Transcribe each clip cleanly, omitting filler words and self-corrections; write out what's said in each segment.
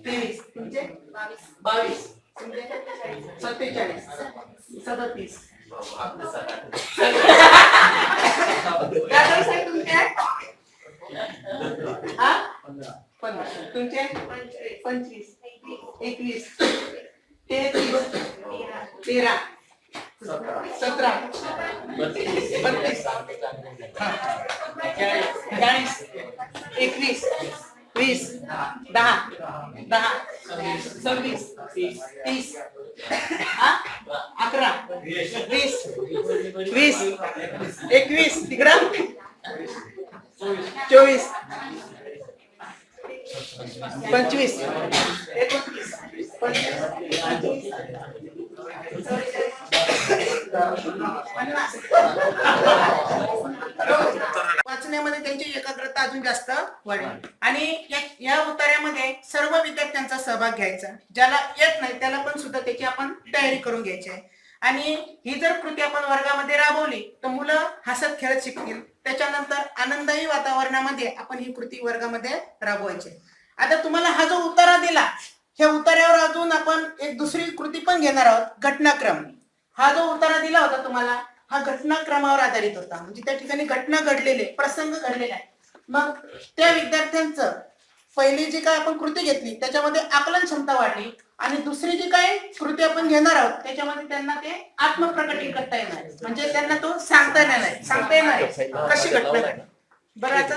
23 तुमचे 22 तुमचे 47 37 साहेब तुमचे 15 तुमचे 25 21 33 13 17 32 40 21 20 10 26 30 11 20 20 21 तिकडं 24 25 वाचण्यामध्ये त्यांची एकाग्रता अजून जास्त वाढेल आणि या उतार्यामध्ये सर्व विद्यार्थ्यांचा सहभाग घ्यायचा. ज्याला येत नाही त्याला पण सुद्धा त्याची आपण तयारी करून घ्यायची आहे. आणि ही जर कृती आपण वर्गामध्ये राबवली तर मुलं हसत खेळत शिकतील. त्याच्यानंतर आनंददायी वातावरणामध्ये आपण ही कृती वर्गामध्ये राबवायची. आता तुम्हाला हा जो उतारा दिला, ह्या उतार्यावर अजून आपण एक दुसरी कृती पण घेणार आहोत, घटनाक्रम. हा जो उतारा दिला होता तुम्हाला, हा घटनाक्रमावर आधारित होता. म्हणजे त्या ठिकाणी घटना घडलेले, प्रसंग घडलेले आहे. मग त्या विद्यार्थ्यांचं पहिली जी काय आपण कृती घेतली त्याच्यामध्ये आकलन क्षमता वाढली आणि दुसरी जी काय कृती आपण घेणार आहोत त्याच्यामध्ये त्यांना ते आत्मप्रकटित करता येणार. म्हणजे त्यांना तो सांगता येणार कशी घटना घडली. बरं, आता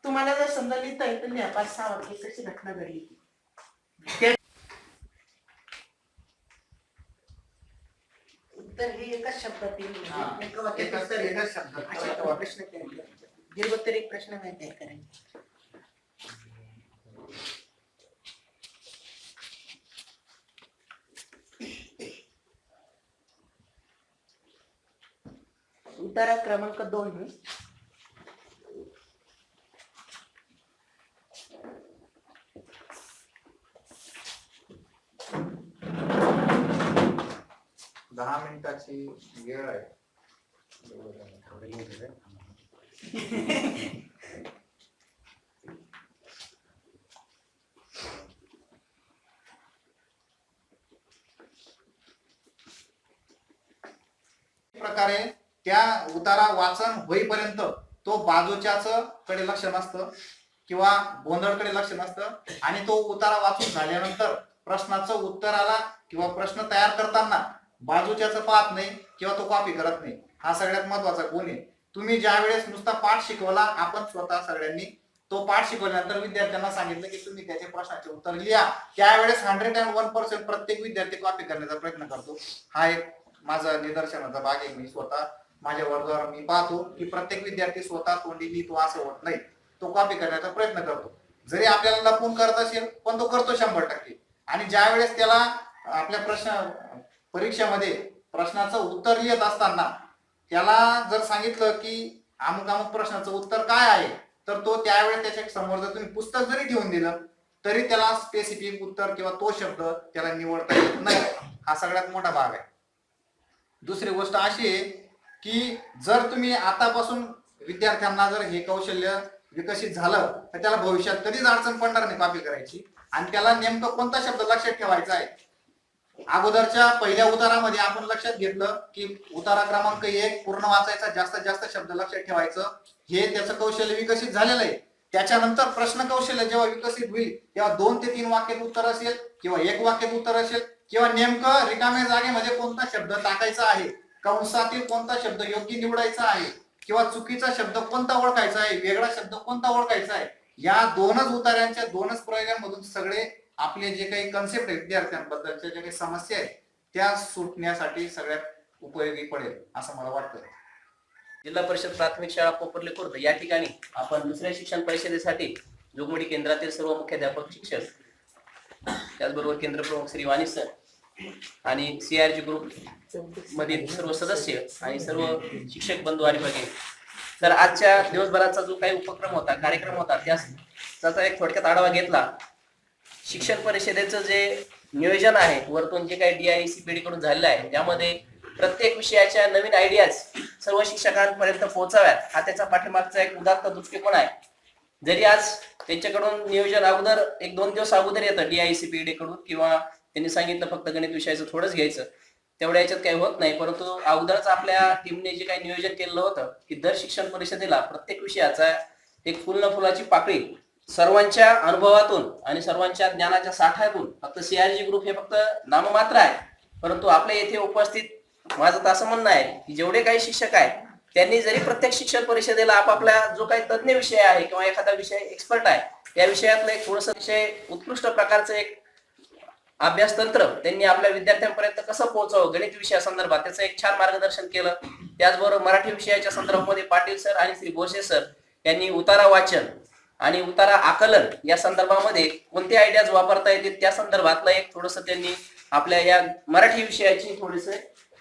तुम्हाला जर समजा लिहिता येईल तर लिहा 5-6 वाक्य कशी घटना घडली. उत्तर हे एकाच शब्दातील प्रश्न दीर्घोत्तर एक प्रश्न माहिती आहे करायचे. उतारा क्रमांक 2 10 मिनिटाची वेळ आहे. प्रकारे त्या उतारा वाचन होईपर्यंत तो बाजूच्याच कडे लक्ष नसतं किंवा गोंधळकडे लक्ष नसतं आणि तो उतारा वाचून झाल्यानंतर प्रश्नाचं उत्तराला किंवा प्रश्न तयार करताना बाजूच्याच पाहत नाही किंवा तो कॉपी करत नाही. हा सगळ्यात महत्वाचा गुण आहे. तुम्ही ज्या वेळेस नुसता पाठ शिकवला, आपण स्वतः सगळ्यांनी तो पाठ शिकवल्यानंतर विद्यार्थ्यांना सांगितलं की तुम्ही त्याच्या प्रश्नाचे उत्तर लिहा, त्यावेळेस 101% प्रत्येक विद्यार्थी कॉपी करण्याचा प्रयत्न करतो. हा एक माझा निदर्शनाचा भाग आहे. मी स्वतः माझ्या वर्गावर मी पाहतो की प्रत्येक विद्यार्थी स्वतः तोंडी लिहितो असं होत नाही, तो कॉपी करण्याचा प्रयत्न करतो. जरी आपल्याला लपून करत असेल पण तो करतो 100%. आणि ज्या वेळेस त्याला आपल्या परीक्षेमध्ये प्रश्नाचं उत्तर लिहित असताना त्याला जर सांगितलं की अमुक अमुक प्रश्नाचं उत्तर काय आहे, तर तो त्यावेळेस त्याच्या समोर जर तुम्ही पुस्तक जरी ठेवून दिलं तरी त्याला स्पेसिफिक उत्तर किंवा तो शब्द त्याला निवडता येत नाही. हा सगळ्यात मोठा भाग आहे. दुसरी गोष्ट अशी आहे की जर तुम्ही आतापासून विद्यार्थ्यांना जर हे कौशल्य विकसित झालं तर त्याला भविष्यात कधीच अडचण पडणार नाही कॉपी करायची. आणि त्याला नेमकं कोणता शब्द लक्षात ठेवायचा आहे. अगोदरच्या पहिल्या उतारामध्ये आपण लक्षात घेतलं की उतारा क्रमांक 1 पूर्ण वाचायचा, जास्तीत जास्त शब्द लक्षात ठेवायचं, हे त्याचं कौशल्य विकसित झालेलं आहे. त्याच्यानंतर प्रश्न कौशल्य जेव्हा विकसित होईल तेव्हा 2 ते 3 वाक्यात उत्तर असेल किंवा 1 वाक्यात उत्तर असेल किंवा नेमकं रिकाम्या जागेमध्ये कोणता शब्द टाकायचा आहे, कंसातील कोणता शब्द योग्य निवडायचा आहे किंवा चुकीचा शब्द कोणता ओळखायचा आहे, वेगळा शब्द कोणता ओळखायचा आहे, या 2च उतार्यांच्या 2च प्रयोगांमधून सगळे आपले जे काही कन्सेप्ट आहे विद्यार्थ्यांबद्दलच्या ज्या काही समस्या आहेत त्या सुटण्यासाठी सगळ्यात उपयोगी पडेल असं मला वाटतं. जिल्हा परिषद प्राथमिक शाळा पोपरले खुर्द या ठिकाणी आपण दुसऱ्या शिक्षण परिषदेसाठी जोगमोडी केंद्रातील सर्व मुख्याध्यापक शिक्षक, त्याचबरोबर केंद्र प्रमुख श्री वाणी सर आणि CRG ग्रुप मधील सर्व सदस्य आणि सर्व शिक्षक बंधू आणि भगिनी, तर आजच्या दिवसभराचा जो काही उपक्रम होता, कार्यक्रम होता, त्याचा एक थोडक्यात आढावा घेतला. शिक्षण परिषदेचं जे नियोजन आहे वरतून जे काही DICPD कडून झालेलं आहे त्यामध्ये प्रत्येक विषयाच्या नवीन आयडियाज सर्व शिक्षकांपर्यंत पोहोचाव्यात हा त्याचा पाठीमागचा एक उदात्त दृष्टिकोन आहे. जरी आज त्यांच्याकडून नियोजन अगोदर 1-2 दिवस अगोदर येतं DICPD कडून, किंवा त्यांनी सांगितलं फक्त गणित विषयाचं थोडंच घ्यायचं, तेवढ्या याच्यात काही होत नाही. परंतु अगोदरच आपल्या टीमने जे काही नियोजन केलेलं होतं की दर शिक्षण परिषदेला प्रत्येक विषयाचा एक फुल न फुलाची पाकळी सर्वांच्या अनुभवातून आणि सर्वांच्या ज्ञानाच्या साठ्यातून, फक्त CRG ग्रुप हे फक्त नाममात्र आहे, परंतु आपल्या येथे उपस्थित माझं तर असं म्हणणं आहे की जेवढे काही शिक्षक आहेत त्यांनी जरी प्रत्येक शिक्षण परिषदेला आपापल्या जो काही तज्ञ विषय आहे किंवा एखादा विषय एक्सपर्ट आहे या विषयातलं एक थोडंसं विषय उत्कृष्ट प्रकारचं एक अभ्यास तंत्र त्यांनी आपल्या विद्यार्थ्यांपर्यंत कसं पोहोचावं गणित विषयासंदर्भात त्याचं एक छान मार्गदर्शन केलं. त्याचबरोबर मराठी विषयाच्या संदर्भामध्ये पाटील सर आणि श्री भोसे सर यांनी उतारा वाचन आणि उतारा आकलन या संदर्भामध्ये कोणते आयडियाज वापरता येतील त्या संदर्भातलं एक थोडंसं त्यांनी आपल्या या मराठी विषयाची थोडीसं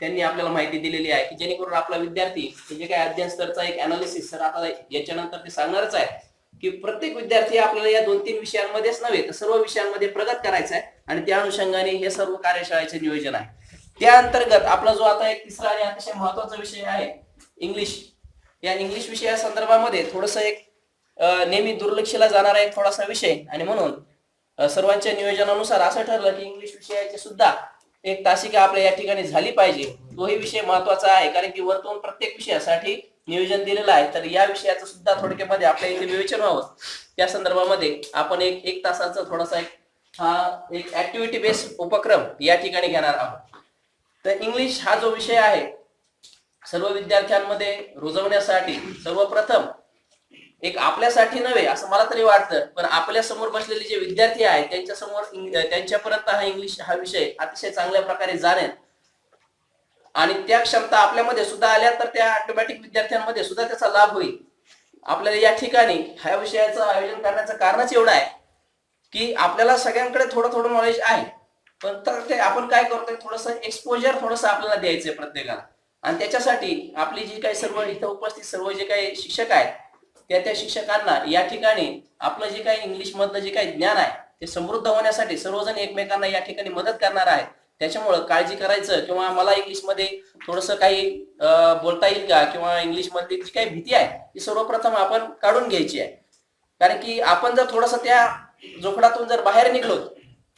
त्यांनी आपल्याला माहिती दिलेली आहे की जेणेकरून आपला विद्यार्थी जे काही अध्ययन स्तरचा एक अनालिसिस सर आता याच्यानंतर ते सांगणारच आहे की प्रत्येक विद्यार्थी आपल्याला या 2-3 विषयांमध्येच नव्हे तर सर्व विषयांमध्ये प्रगत करायचा आहे आणि त्या अनुषंगाने हे सर्व कार्यशाळेचे नियोजन आहे. त्या अंतर्गत आपला जो आता एक तिसरा आणि अतिशय महत्वाचा विषय आहे इंग्लिश, या इंग्लिश विषया संदर्भामध्ये थोडंसं एक नेहमी दुर्लक्षला जाणारा एक थोडासा विषय, आणि म्हणून सर्वांच्या नियोजनानुसार असं ठरलं की इंग्लिश विषयाची सुद्धा एक तासिका आपल्या या ठिकाणी झाली पाहिजे. तोही विषय महत्वाचा आहे कारण की वरतून प्रत्येक विषयासाठी नियोजन दिलेलं आहे, तर या विषयाचं सुद्धा थोडक्यामध्ये आपल्या इथे विवेचन व्हावं त्या संदर्भामध्ये आपण एक तासाचा थोडासा एक ऍक्टिव्हिटी बेस्ड उपक्रम या ठिकाणी घेणार आहोत. तर इंग्लिश हा जो विषय आहे सर्व विद्यार्थ्यांमध्ये रुजवण्यासाठी सर्वप्रथम एक आपल्यासाठी नव्हे असं मला तरी वाटतं, पण आपल्या समोर बसलेले जे विद्यार्थी आहेत त्यांच्या समोर त्यांच्यापर्यंत हा इंग्लिश हा विषय अतिशय चांगल्या प्रकारे जाणेल आणि त्या क्षमता आपल्यामध्ये सुद्धा आल्या तर त्या ऑटोमॅटिक विद्यार्थ्यांमध्ये सुद्धा त्याचा लाभ होईल. आपल्याला या ठिकाणी ह्या विषयाचं आयोजन करण्याचं कारणच एवढं आहे की आपल्याला सगळ्यांकडे थोडं नॉलेज आहे, पण तर ते आपण काय करतोय थोडंसं एक्सपोजर थोडंसं आपल्याला द्यायचंय प्रत्येकाला, आणि त्याच्यासाठी आपली जी काही सर्व इथं उपस्थित सर्व जे काही शिक्षक आहेत त्या शिक्षकांना या ठिकाणी आपलं जे काही इंग्लिश मधलं जे काही ज्ञान आहे ते समृद्ध होण्यासाठी सर्वजण एकमेकांना या ठिकाणी मदत करणार आहेत. त्याच्यामुळं काळजी करायचं किंवा मला इंग्लिश मध्ये थोडंसं काही बोलता येईल का किंवा इंग्लिश मधली जी काही भीती आहे ती सर्वप्रथम आपण काढून घ्यायची आहे, कारण की आपण जर थोडंसं त्या जोखडातून जर बाहेर निघलो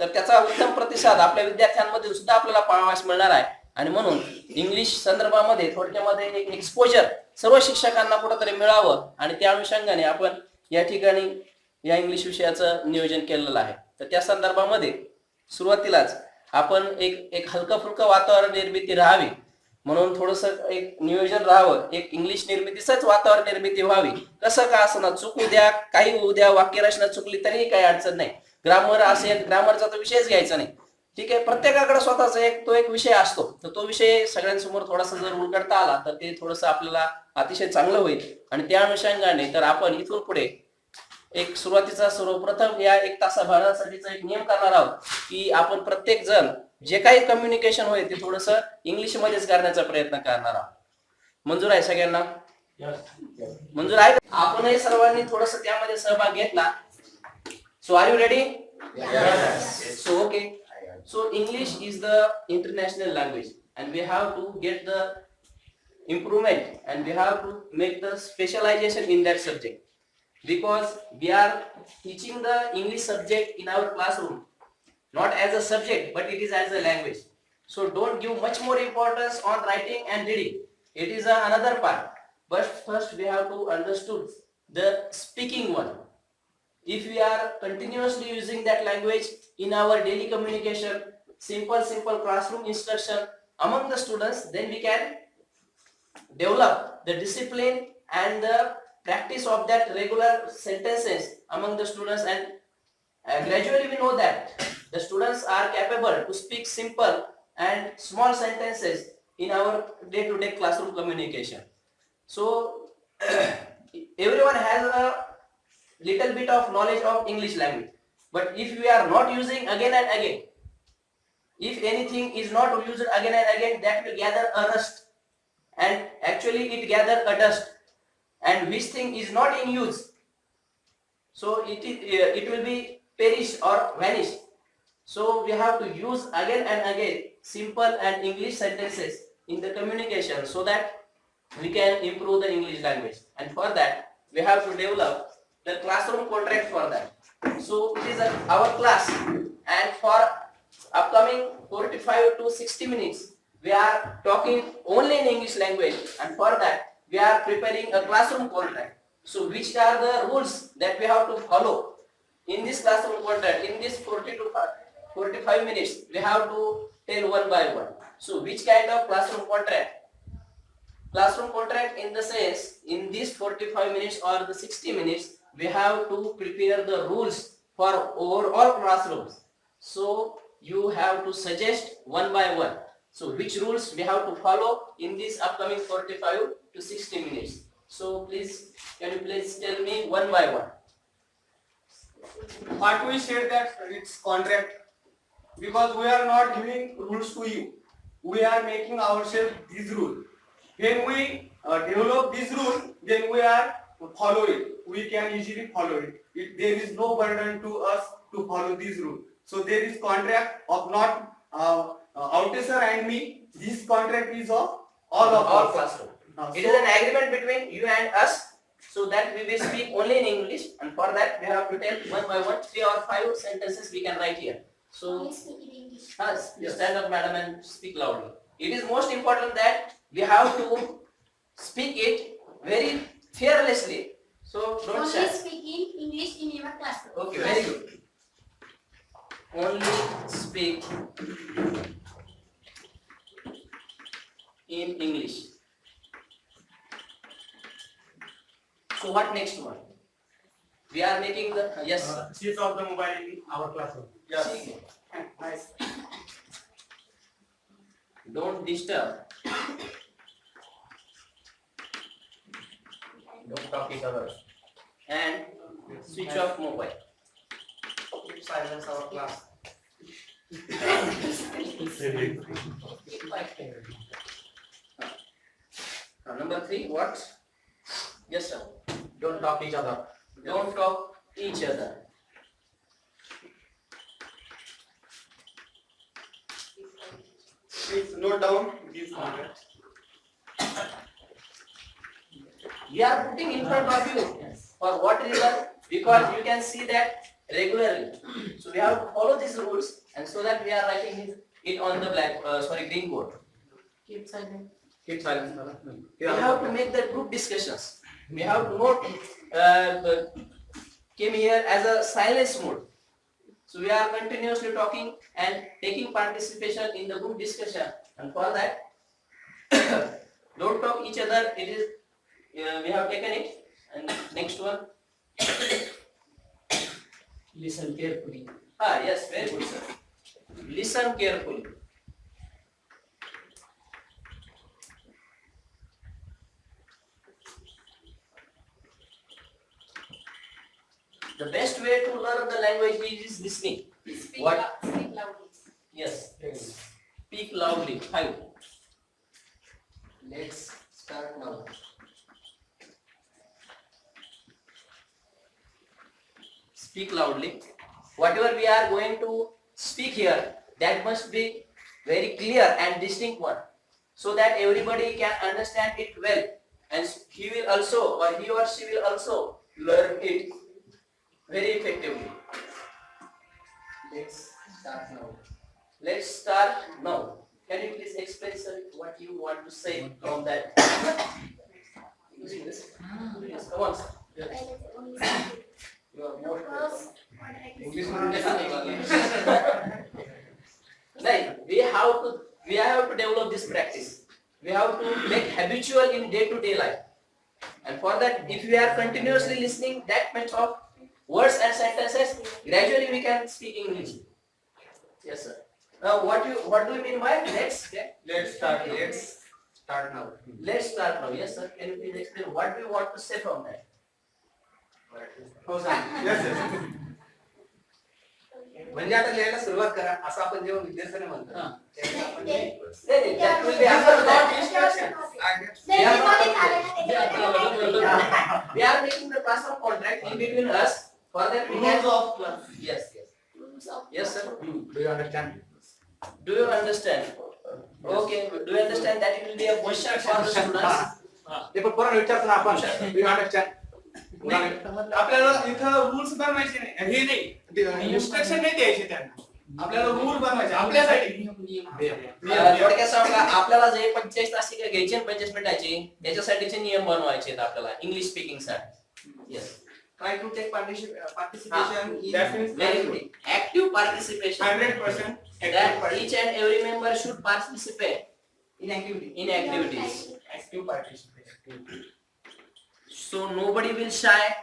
तर त्याचा उत्तम प्रतिसाद आपल्या विद्यार्थ्यांमध्ये सुद्धा आपल्याला पाहावयास मिळणार आहे. आणि म्हणून इंग्लिश संदर्भामध्ये थोडक्यामध्ये एक एक्सपोजर सर्व शिक्षकांना कुठंतरी मिळावं आणि त्या अनुषंगाने आपण या ठिकाणी या इंग्लिश विषयाचं नियोजन केलेलं आहे. तर त्या संदर्भामध्ये सुरुवातीलाच आपण एक हलका फुलका वातावरण निर्मिती राहावी म्हणून थोडंसं एक नियोजन राहावं, एक इंग्लिश निर्मितीचंच वातावरण निर्मिती व्हावी. कसं का असं ना, चुकू द्या काही होऊ द्या, वाक्यरचना चुकली तरीही काही अडचण नाही, ग्रामर असेल ग्रामरचा तर विषयच घ्यायचा नाही, ठीक आहे. प्रत्येकाकडे स्वतःचा एक विषय असतो, तर तो विषय सगळ्यांसमोर थोडासा जर उलगडता आला तर ते थोडंसं आपल्याला अतिशय चांगलं होईल. आणि त्या अनुषंगाने तर आपण इथून पुढे एक सुरुवातीचा सर्वप्रथम या 1 तासाभरासाठीचा एक नियम करणार आहोत की आपण प्रत्येक जण जे काही कम्युनिकेशन होईल ते थोडंसं इंग्लिश मध्येच करण्याचा प्रयत्न करणार आहोत. मंजूर आहे सगळ्यांना? मंजूर आहे? आपणही सर्वांनी थोडंसं त्यामध्ये सहभाग घेतला. So are you ready? So okay. So English is the international language and we have to get the improvement and we have to make the specialization in that subject, because we are teaching the English subject in our classroom not as a subject but it is as a language. So don't give much more importance on writing and reading, it is another part, but first we have to understood the speaking one. If we are continuously using that language in our daily communication, simple classroom instruction among the students, then we can develop the discipline and the practice of that regular sentences among the students, and gradually we know that the students are capable to speak simple and small sentences in our day-to-day classroom communication. So everyone has a little bit of knowledge of English language, but if we are not using again and again, if anything is not used again and again, that will gather a rust, and actually it gather a dust, and which thing is not in use, so it will be perished or vanished. So we have to use again and again simple and English sentences in the communication so that we can improve the English language, and for that we have to develop the classroom contract for that. So it is our class, and for upcoming 45 to 60 minutes, we are talking only in English language, and for that we are preparing a classroom contract. So which are the rules that we have to follow in this classroom contract? In this 40 to 45 minutes, we have to tell one by one. So which kind of classroom contract? Classroom contract in the sense, in these 45 minutes or the 60 minutes, we have to prepare the rules for overall classrooms. So you have to suggest one by one. So which rules we have to follow in this upcoming 45 to 60 minutes. So please, can you please tell me one by one? But we said that it's contract because we are not giving rules to you. We are making ourselves this rule. When we develop this rule, then we are follow it. We can easily follow it. There is no burden to us to follow this rule. So there is contract of not Altesar and me. This contract is of all of All us. classroom. It So- is an agreement between you and us, so that we will speak only in English, and for that we have to tell one by one 3 or 5 sentences we can write here. So stand up, madam, and speak loudly. It is most important that we have to speak it very fearlessly. So don't Only shy. speak in English in your classroom. Okay, very good. Only speak in English. So what next one? We are making the yes. Switch off the mobile in our classroom. Yes. Nice. Don't disturb. Don't talk each other. And switch off mobile. Silence our class. Number 3, what? Yes, sir. Don't talk each other. Don't talk each other. Please note down these contracts. We are putting in front of you. For what reason? Because you can see that regularly. So we have to follow these rules, and so that we are writing it on the green board. Keep silent. Keep silence. We have to make the group discussions. We have to not came here as a silence mode. So we are continuously talking and taking participation in the group discussion, and for that, don't talk each other. It is we have taken it. And next one. Listen carefully. Yes, very good, sir. Listen carefully. The best way to learn the language is listening. Speak What? Speak loudly. Yes. Speak loudly. 5. Let's start now. Speak loudly. Whatever we are going to speak here, that must be very clear and distinct one, so that everybody can understand it well, and he will also, or he or she will also learn it very effectively. Let's start now. Let's start now. Can you please explain, sir, what you want to say from that? Using this? Yes, come on, sir. You are more English. Like, we have to develop this practice. We have to make habitual in day-to-day life. And for that, if we are continuously listening that much of words and sentences, gradually we can speak English. Yes, sir. Now, what do you mean by let's Let's start now. Let's start now. Yes, sir. Can you please explain what we want to say from that? हो sir. Yes, yes. म्हणजे आता लिहायला सुरुवात करा असं आपण जेव्हा विद्यार्थ्यांना म्हणतो तेव्हा आपण Then that will be after that. We are making the classroom contract in between us. For that we can. Rules of class. Yes, yes. Yes, sir. Do you understand? Do you understand? Okay. Do you understand that it will be a question for the students? ते पण परत विचारतो ना आपण. Do you understand? आपल्याला इथं rules बनवायचे नाही, हे नाही इन्स्ट्रक्शन नाही द्यायचे त्यांना, आपल्याला रूल बनवायचे आपल्यासाठी. थोडक्यात सांगा, आपल्याला जे 45 तासिका घ्यायची आणि 45 मिनिटाची त्याच्यासाठीचे नियम बनवायचे आहेत आपल्याला इंग्लिश स्पीकिंग साठी. Yes, Try to take participation in Definitely. very good. Active participation. 100% That each and every member should participate in activity. in activities. active participation. So nobody will shy,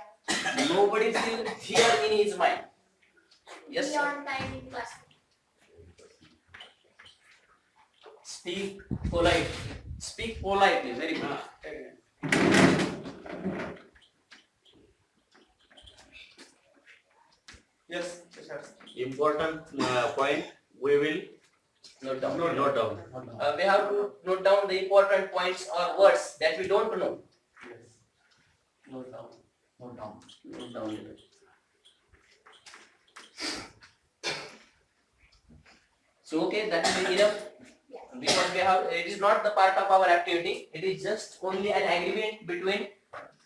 nobody will fear in his mind. Yes, Be sir. on time in class. Speak polite. Speak politely. Very good. Yes, sir. Important point we will Note down. note down. We have to note down the important points or words that we don't know. Note down. Note down. Note down. So okay, that will be enough. Because we have, it is not the part of our activity. It is just only an agreement between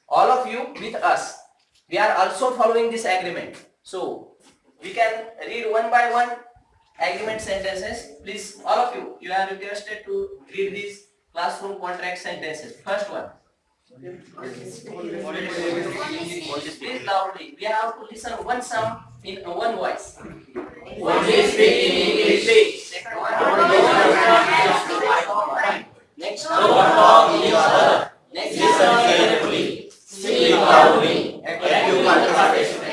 all of you with us. We are also following this agreement. So we can read one by one agreement sentences. Please, all of you, you are requested to read these classroom contract sentences. First one. Please loudly. We have to listen one sound in one voice. Only speak in English. Second one. Next. Don't talk each other. Next. Listen carefully. Speak loudly. Active participation.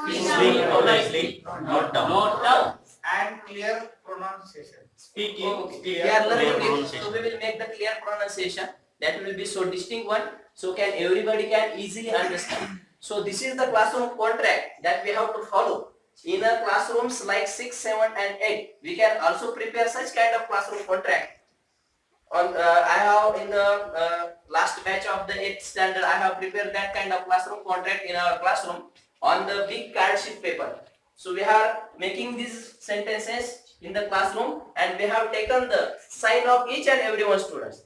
Speak politely, note down. Note down. And clear pronunciation. Speaking We are learning it, so we will make the clear pronunciation. That will be so distinct one, so can everybody can easily understand. So this is the classroom contract that we have to follow. In the classrooms like 6, 7 and 8, we can also prepare such kind of classroom contract. On I have in the last batch of the 8th standard, I have prepared that kind of classroom contract in our classroom on the big card sheet paper. So we are making these sentences in the classroom and we have taken the sign of each and every one students.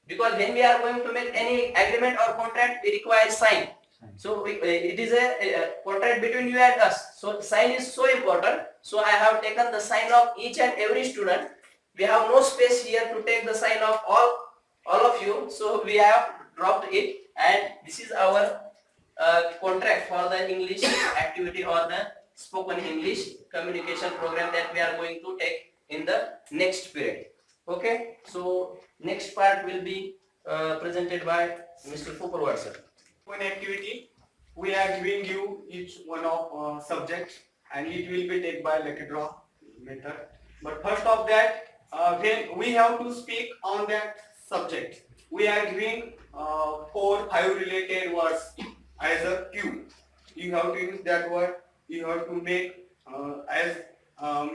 Because when we are going to make any agreement or contract, we require sign. So it is a contract between you and us. So sign is so important. So I have taken the sign of each and every student. We have no space here to take the sign of all of you. So we have dropped it, and this is our contract for the English activity or the spoken English communication program that we are going to take in the next period. Okay, so next part will be presented by Mr. Fuparwar sir. one activity, we are giving you each one of subjects and it will be taken by lucky draw method. But first of that, when we have to speak on that subject, we are giving 4-5 related words as a cue. You have to use that word. You have to make as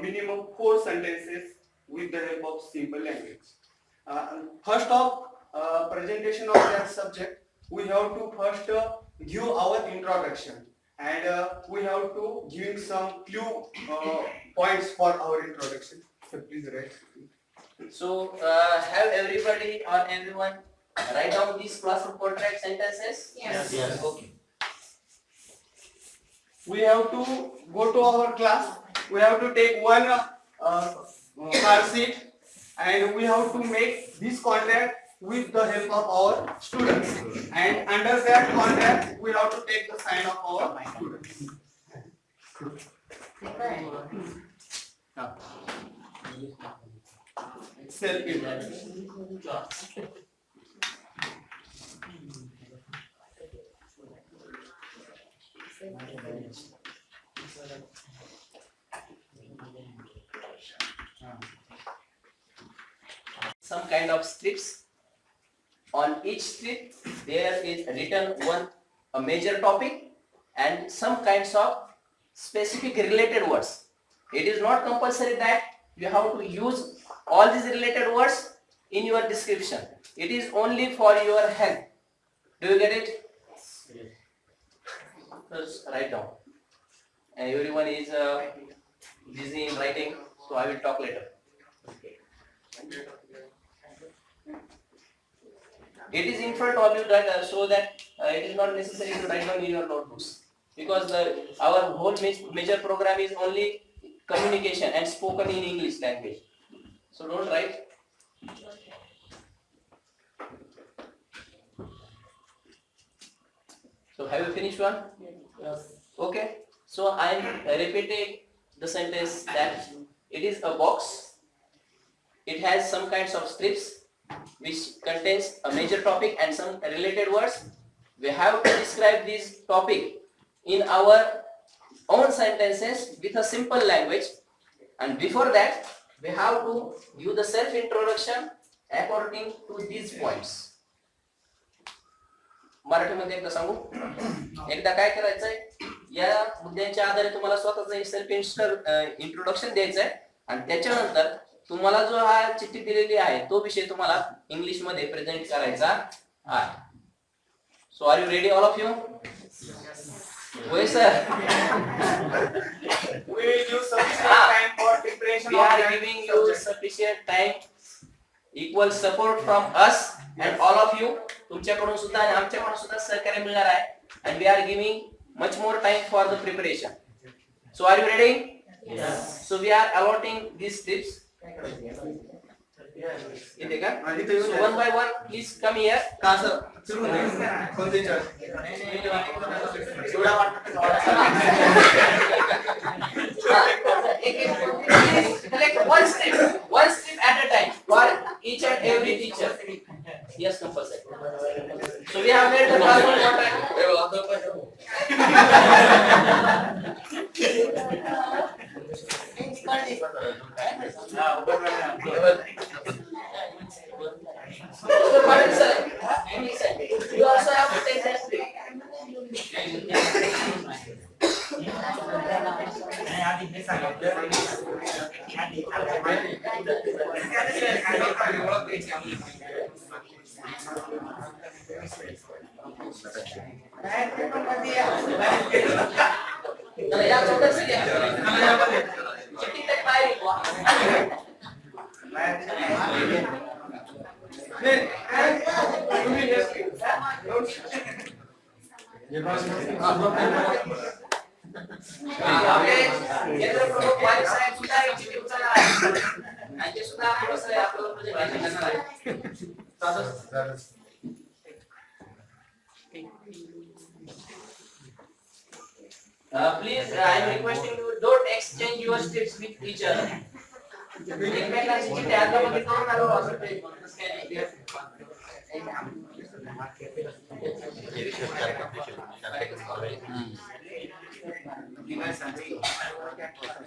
minimum 4 sentences with the help of simple language. First of presentation of that subject, we have to first give our introduction, and we have to give some clue points for our introduction. So please write. So have everybody or everyone write down these classroom contract sentences? Yes. Yes. Okay. We have to go to our class. We have to take one card sheet, and we have to make this contract with the help of our students. And under that contract, we have to take the sign of our students. Self-evaluation. Some kind of strips. On each strip there is written a major topic and some kinds of specific related words. It is not compulsory that you have to use all these related words in your description. It is only for your help. Do you get it? First write down. And everyone is busy in writing, so I will talk later. It is in front of you that so that it is not necessary to write down in your notebooks, because our whole major program is only communication and spoken in English language. So don't write. So have you finished one? Yes. Okay. So I am repeating the sentence that it is a box. It has some kinds of strips which contains a major topic and some related words. We have to describe this topic in our own sentences with a simple language, and before that we have to give the self introduction according to these points. मराठीमध्ये एकदा सांगू. एकदा काय करायचंय, या मुद्द्यांच्या आधारे तुम्हाला स्वतःच सेल्फ इंट्रोडक्शन द्यायचंय, आणि त्याच्यानंतर तुम्हाला जो हा चिठ्ठी दिलेली आहे तो विषय तुम्हाला इंग्लिश मध्ये प्रेझेंट करायचा आहे. So are you ready all of you? होय sir. We will give sufficient time for preparation. We are giving you sufficient time, equal support from us and all of you. तुमच्याकडून सुद्धा आणि आमच्याकडून सुद्धा सहकार्य मिळणार आहे, and we are giving much more time for the preparation. So are you ready? Yes. So we are allotting these tips. इथे का? So one by one please come here. का सर? कोणते चल? एवढा Collect one strip at a time for each and every teacher. Yes, compulsory. So we have made the classroom you also have to take that strip. Please, I am requesting you, don't exchange your strips with each other. एकमेकांची चिठ्ठी आदलाबदली करू नका असं ते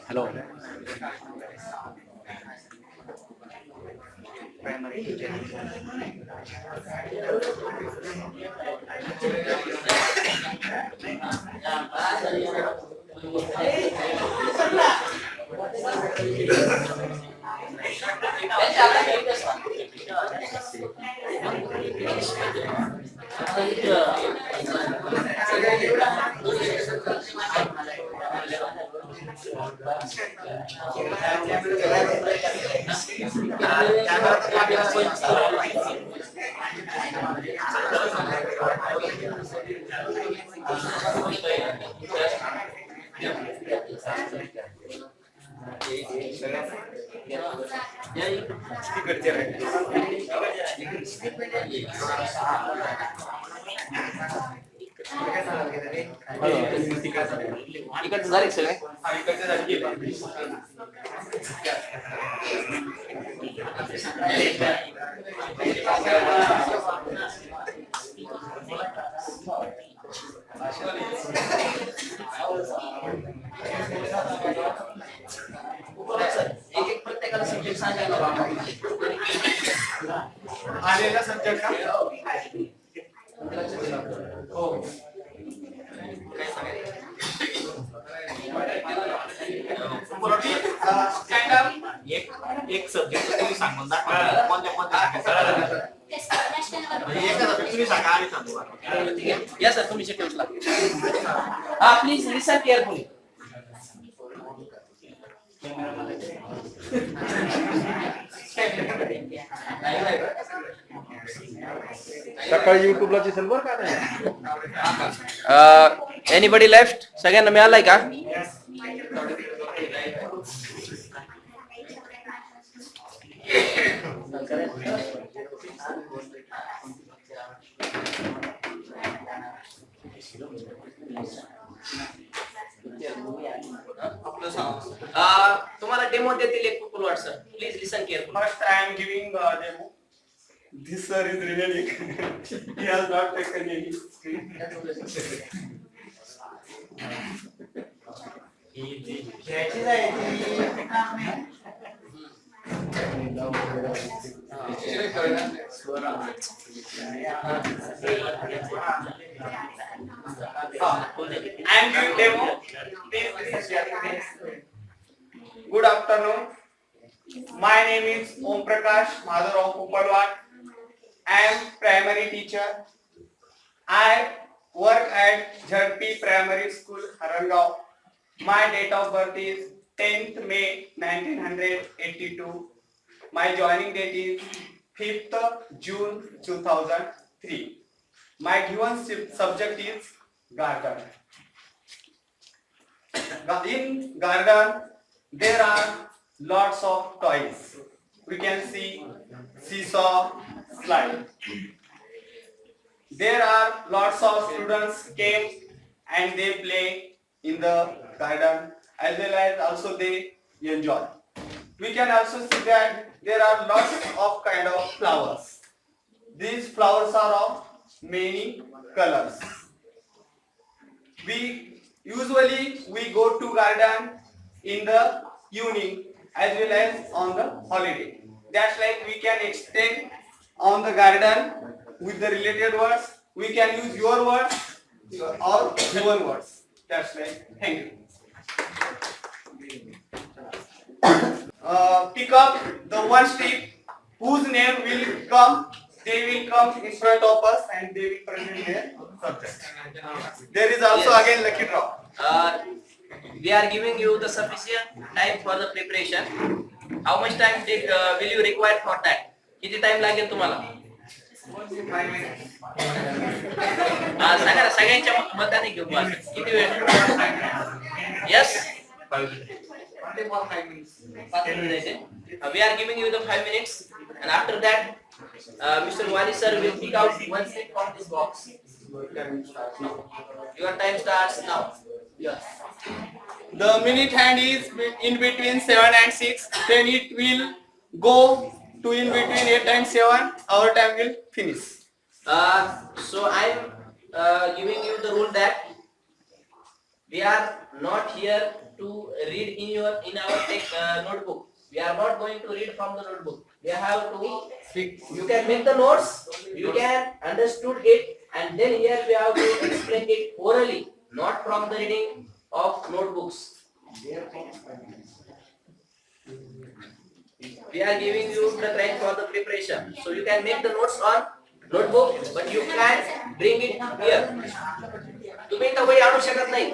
hello. इकडचं झाली सगळे एक प्रत्येकाला सब्जेक्ट सांगायला आलेला सब्जेक्ट का? हो. एक सब्जेक्ट तुम्ही सांगून दाखवा कोणत्या कोणत्या तुम्ही सांगा आम्ही सांगू. या सर तुम्ही शेड्यूल ला हा प्लीज लिसन केअरफुली. सकाळी युट्यूबला दिसेल बरं का नाही. Anybody left? सगळ्यांना मिळालाय का? तुम्हाला डेमो देतील एक coupon WhatsApp. Please listen careful. First, I am giving demo. This sir is really he has not taken any screen. घ्यायची जायची. I am giving demo. Please listen. Good afternoon. My name is Om Prakash, Madhur of Upalwat. I am primary teacher. I work at Jharpi Primary School, Harangaon. My date of birth is 10th May 1982. My joining date is 5th June 2003. My given subject is garden. In garden, there are lots of toys. We can see seesaw, slide. There are lots of students came and they play in the garden as well as also they enjoy. We can also see that there are lots of kind of flowers. These flowers are of many colors. We usually go to garden in the evening as well as on the holiday. That's like we can extend on the garden with the related words. We can use your words or given words. That's right. Thank you. Pick up the one strip whose name will come. They will come in front of us and they will present their subject. There is also again lucky draw. We are giving you the sufficient time for the preparation. How much time will you require for that? किती time लागेल तुम्हाला? सांगा ना, सगळ्यांच्या मताने घेऊन बघा. किती वेळ? Yes? 5 minutes. We are giving you the 5 minutes, and after that, Mr. Wali sir will pick out one slip from this box. Your time starts now. Yes. The minute hand is in between 7 and 6. Then it will go to in between 8 and 7. Our time will finish. So I'm giving you the rule that we are not here to read in our notebook. We are not going to read from the notebook. We have to you can make the notes, you can understood it, and then here we have to explain it orally, not from the reading of notebooks. We are giving you the time for the preparation, so you can make the notes on notebook, but you can't bring it here. तुम्ही तर वही आणू शकत नाही.